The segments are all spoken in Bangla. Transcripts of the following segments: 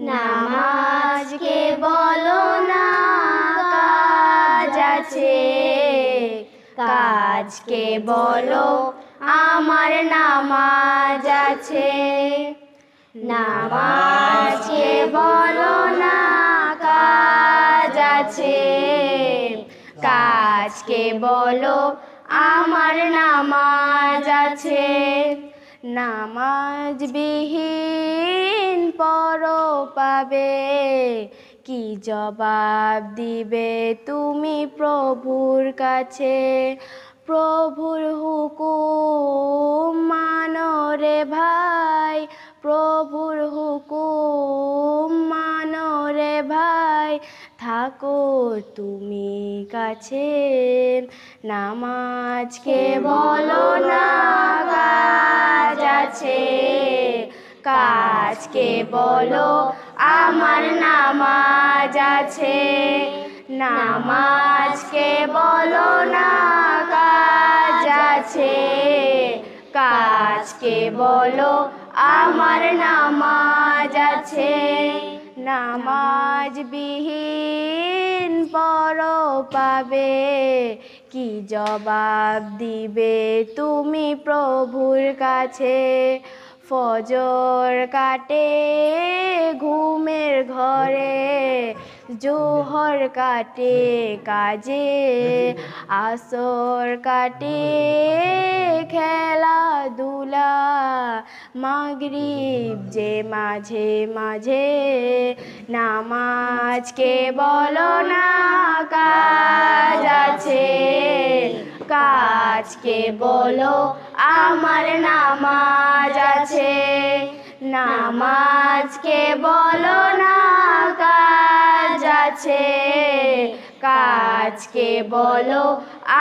নামাজকে বলো না কাজ আছে, কাজকে বলো আমার নামাজ আছে। নামাজকে বলো না কাজ আছে, কাজকে বলো আমার নামাজ আছে। নামাজ বিহীন পর পাবে, কি জবাব দিবে তুমি প্রভুর কাছে? প্রভুর হুকুম মানো রে ভাই, প্রভুর হুকুম মানো রে ভাই, থাকো তুমি কাছে। নামাজকে বলো না কাজ আছে, কাজকে বলো আমার নামাজ আছে। নামাজকে বলো না কাজ আছে, কাজকে বলো আমার নামাজ আছে। নামাজ বিহীন পর পাবে, কি জবাব দিবে তুমি প্রভুর কাছে? ফজর কাটে ঘুমের ঘরে, জোহর কাটে কাজে, আসর কাটে খেলাধুলা, মাগরিব যে মাঝে মাঝে। নামাজকে বলো না কাজ আছে, কাজকে বলো আমার নামাজ আছে। নামাজকে বলো না কাজ আছে, কাজকে বলো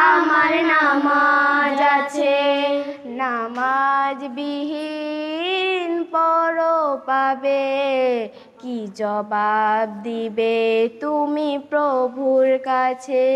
আমার নামাজ আছে। নামাজ বিহীন পর পাবে, কি জবাব দিবে তুমি প্রভুর কাছে?